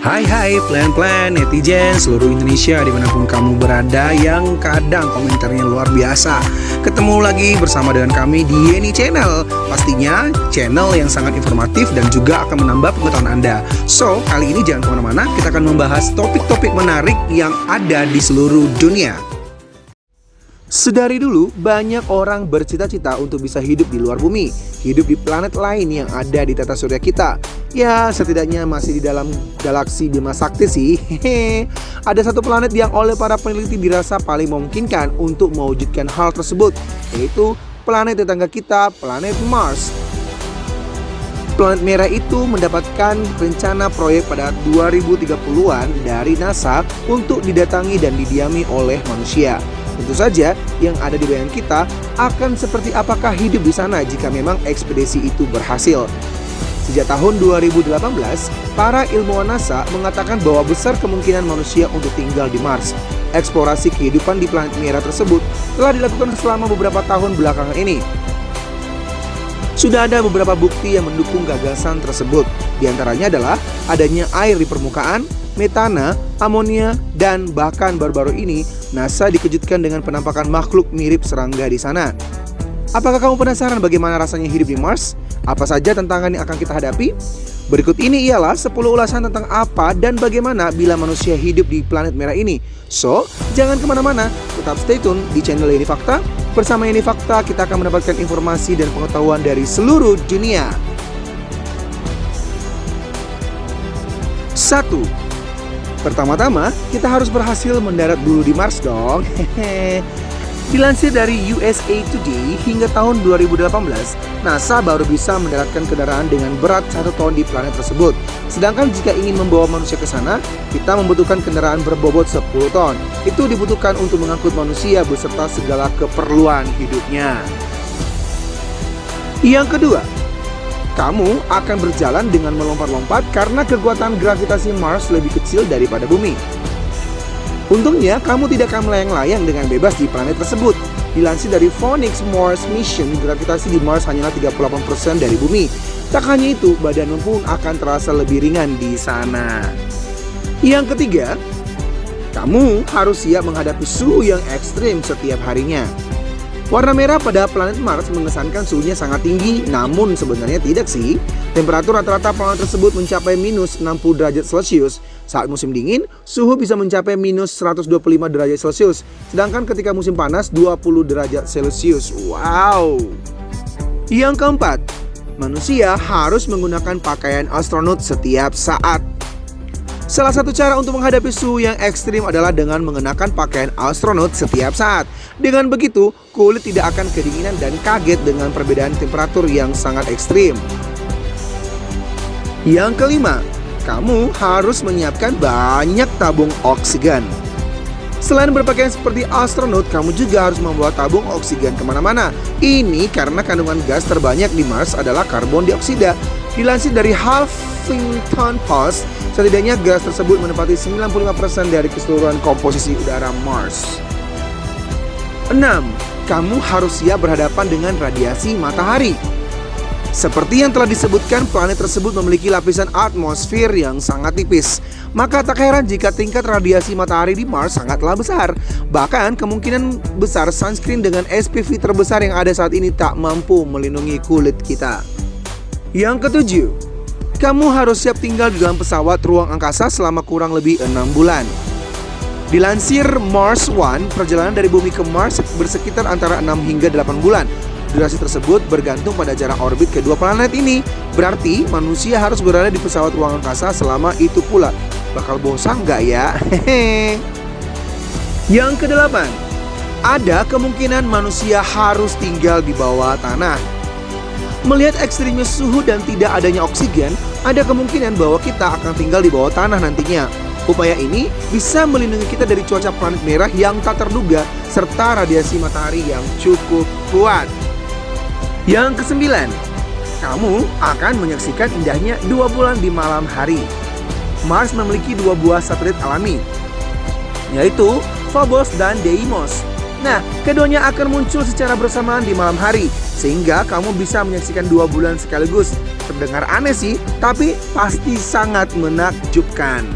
Hai plan-plan netizen seluruh Indonesia dimanapun kamu berada yang kadang komentarnya luar biasa. Ketemu lagi bersama dengan kami di Yeni Channel. Pastinya channel yang sangat informatif dan juga akan menambah pengetahuan Anda. So, kali ini jangan kemana-mana, kita akan membahas topik-topik menarik yang ada di seluruh dunia. Sedari dulu, banyak orang bercita-cita untuk bisa hidup di luar bumi, hidup di planet lain yang ada di tata surya kita. Ya, setidaknya masih di dalam galaksi Bima Sakti sih. Ada satu planet yang oleh para peneliti dirasa paling memungkinkan untuk mewujudkan hal tersebut, yaitu planet tetangga kita, planet Mars. Planet merah itu mendapatkan rencana proyek pada 2030-an dari NASA untuk didatangi dan didiami oleh manusia. Tentu saja yang ada di bayangan kita akan seperti apakah hidup di sana jika memang ekspedisi itu berhasil. Sejak tahun 2018, para ilmuwan NASA mengatakan bahwa besar kemungkinan manusia untuk tinggal di Mars. Eksplorasi kehidupan di planet merah tersebut telah dilakukan selama beberapa tahun belakangan ini. Sudah ada beberapa bukti yang mendukung gagasan tersebut. Di antaranya adalah adanya air di permukaan, metana, amonia, dan bahkan baru-baru ini NASA dikejutkan dengan penampakan makhluk mirip serangga di sana. Apakah kamu penasaran bagaimana rasanya hidup di Mars? Apa saja tantangan yang akan kita hadapi? Berikut ini ialah 10 ulasan tentang apa dan bagaimana bila manusia hidup di planet merah ini. So, jangan kemana-mana, tetap stay tune di channel Yeni Fakta. Bersama Yeni Fakta, kita akan mendapatkan informasi dan pengetahuan dari seluruh dunia. 1. Pertama-tama, kita harus berhasil mendarat dulu di Mars dong. Dilansir dari USA Today, hingga tahun 2018, NASA baru bisa mendaratkan kendaraan dengan berat 1 ton di planet tersebut. Sedangkan jika ingin membawa manusia ke sana, kita membutuhkan kendaraan berbobot 10 ton. Itu dibutuhkan untuk mengangkut manusia beserta segala keperluan hidupnya. Yang kedua, kamu akan berjalan dengan melompat-lompat karena kekuatan gravitasi Mars lebih kecil daripada bumi. Untungnya, kamu tidak akan melayang-layang dengan bebas di planet tersebut. Dilansir dari Phoenix Mars Mission, gravitasi di Mars hanyalah 38% dari bumi. Tak hanya itu, badanmu pun akan terasa lebih ringan di sana. Yang ketiga, kamu harus siap menghadapi suhu yang ekstrim setiap harinya. Warna merah pada planet Mars mengesankan suhunya sangat tinggi, namun sebenarnya tidak sih. Temperatur rata-rata planet tersebut mencapai minus 60 derajat Celcius. Saat musim dingin, suhu bisa mencapai minus 125 derajat Celcius. Sedangkan ketika musim panas, 20 derajat Celcius. Wow! Yang keempat, manusia harus menggunakan pakaian astronot setiap saat. Salah satu cara untuk menghadapi suhu yang ekstrim adalah dengan mengenakan pakaian astronot setiap saat. Dengan begitu, kulit tidak akan kedinginan dan kaget dengan perbedaan temperatur yang sangat ekstrim. Yang kelima, kamu harus menyiapkan banyak tabung oksigen. Selain berpakaian seperti astronot, kamu juga harus membawa tabung oksigen kemana-mana. Ini karena kandungan gas terbanyak di Mars adalah karbon dioksida. Dilansir dari Huffington Post, setidaknya gas tersebut menempati 95% dari keseluruhan komposisi udara Mars. 6. Kamu harus siap berhadapan dengan radiasi matahari. Seperti yang telah disebutkan, planet tersebut memiliki lapisan atmosfer yang sangat tipis. Maka tak heran jika tingkat radiasi matahari di Mars sangatlah besar. Bahkan kemungkinan besar sunscreen dengan SPF terbesar yang ada saat ini tak mampu melindungi kulit kita. Yang ketujuh, kamu harus siap tinggal di dalam pesawat ruang angkasa selama kurang lebih 6 bulan. Dilansir Mars One, perjalanan dari bumi ke Mars bersekitar antara 6 hingga 8 bulan. Durasi tersebut bergantung pada jarak orbit kedua planet ini. Berarti manusia harus berada di pesawat ruang angkasa selama itu pula. Bakal bosan nggak ya? Yang kedelapan, ada kemungkinan manusia harus tinggal di bawah tanah. Melihat ekstrimnya suhu dan tidak adanya oksigen, ada kemungkinan bahwa kita akan tinggal di bawah tanah nantinya. Upaya ini bisa melindungi kita dari cuaca planet merah yang tak terduga serta radiasi matahari yang cukup kuat. Yang kesembilan, kamu akan menyaksikan indahnya 2 bulan di malam hari. Mars memiliki 2 buah satelit alami, yaitu Phobos dan Deimos. Nah, keduanya akan muncul secara bersamaan di malam hari, sehingga kamu bisa menyaksikan 2 bulan sekaligus. Terdengar aneh sih, tapi pasti sangat menakjubkan.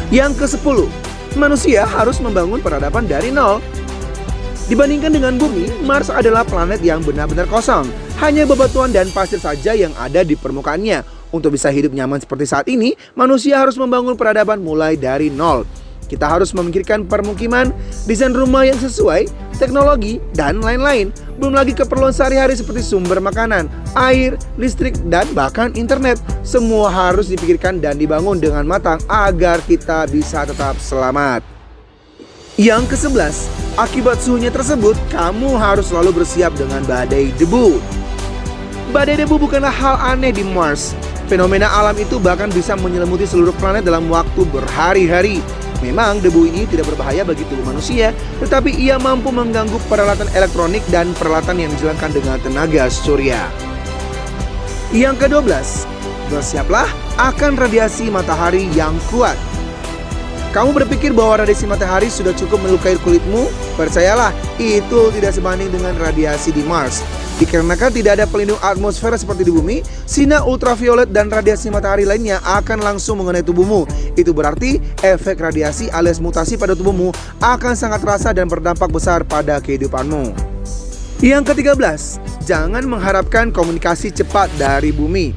Yang ke-10, manusia harus membangun peradaban dari nol. Dibandingkan dengan bumi, Mars adalah planet yang benar-benar kosong. Hanya bebatuan dan pasir saja yang ada di permukaannya. Untuk bisa hidup nyaman seperti saat ini, manusia harus membangun peradaban mulai dari nol. Kita harus memikirkan permukiman, desain rumah yang sesuai, teknologi, dan lain-lain. Belum lagi keperluan sehari-hari seperti sumber makanan, air, listrik, dan bahkan internet. Semua harus dipikirkan dan dibangun dengan matang agar kita bisa tetap selamat. Yang ke-11, akibat suhunya tersebut, kamu harus selalu bersiap dengan badai debu. Badai debu bukanlah hal aneh di Mars. Fenomena alam itu bahkan bisa menyelimuti seluruh planet dalam waktu berhari-hari. Memang debu ini tidak berbahaya bagi tubuh manusia, tetapi ia mampu mengganggu peralatan elektronik dan peralatan yang dijalankan dengan tenaga surya. Yang ke-12, bersiaplah akan radiasi matahari yang kuat. Kamu berpikir bahwa radiasi matahari sudah cukup melukai kulitmu? Percayalah, itu tidak sebanding dengan radiasi di Mars. Dikarenakan tidak ada pelindung atmosfer seperti di bumi, sinar ultraviolet dan radiasi matahari lainnya akan langsung mengenai tubuhmu. Itu berarti efek radiasi alias mutasi pada tubuhmu akan sangat terasa dan berdampak besar pada kehidupanmu. Yang ke-13, jangan mengharapkan komunikasi cepat dari bumi.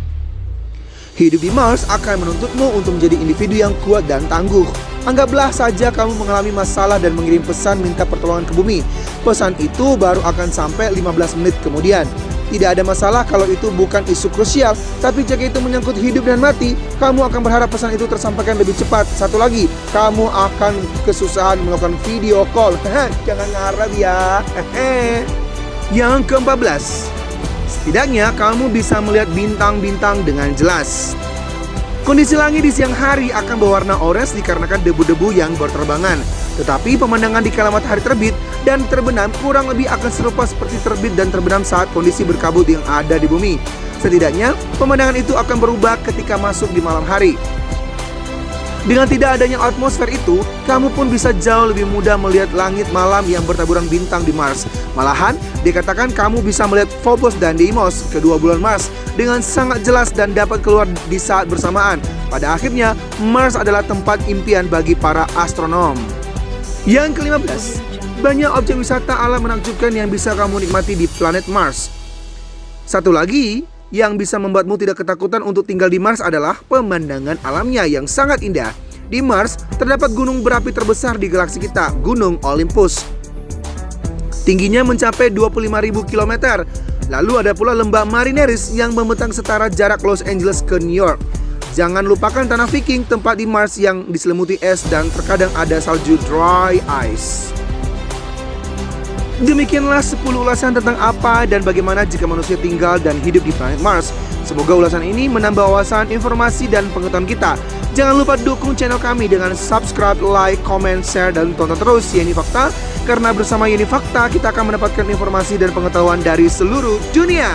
Hidup di Mars akan menuntutmu untuk menjadi individu yang kuat dan tangguh. Anggaplah saja kamu mengalami masalah dan mengirim pesan minta pertolongan ke bumi. Pesan itu baru akan sampai 15 menit kemudian. Tidak ada masalah kalau itu bukan isu krusial, tapi jika itu menyangkut hidup dan mati, kamu akan berharap pesan itu tersampaikan lebih cepat. Satu lagi, kamu akan kesusahan melakukan video call. Jangan ngarep ya. Yang ke-14, setidaknya kamu bisa melihat bintang-bintang dengan jelas. Kondisi langit di siang hari akan berwarna orange dikarenakan debu-debu yang berterbangan. Tetapi pemandangan di kala matahari terbit dan terbenam kurang lebih akan serupa seperti terbit dan terbenam saat kondisi berkabut yang ada di bumi. Setidaknya, pemandangan itu akan berubah ketika masuk di malam hari. Dengan tidak adanya atmosfer itu, kamu pun bisa jauh lebih mudah melihat langit malam yang bertaburan bintang di Mars. Malahan, dikatakan kamu bisa melihat Phobos dan Deimos, kedua bulan Mars, dengan sangat jelas dan dapat keluar di saat bersamaan. Pada akhirnya, Mars adalah tempat impian bagi para astronom. Yang ke-15, banyak objek wisata alam menakjubkan yang bisa kamu nikmati di planet Mars. Satu lagi yang bisa membuatmu tidak ketakutan untuk tinggal di Mars adalah pemandangan alamnya yang sangat indah. Di Mars terdapat gunung berapi terbesar di galaksi kita, Gunung Olympus. Tingginya mencapai 25.000 km. Lalu ada pula lembah Marineris yang membentang setara jarak Los Angeles ke New York. Jangan lupakan tanah Viking, tempat di Mars yang diselimuti es dan terkadang ada salju dry ice. Demikianlah 10 ulasan tentang apa dan bagaimana jika manusia tinggal dan hidup di planet Mars. Semoga ulasan ini menambah wawasan, informasi, dan pengetahuan kita. Jangan lupa dukung channel kami dengan subscribe, like, comment, share, dan tonton terus Yeni Fakta. Karena bersama Yeni Fakta kita akan mendapatkan informasi dan pengetahuan dari seluruh dunia.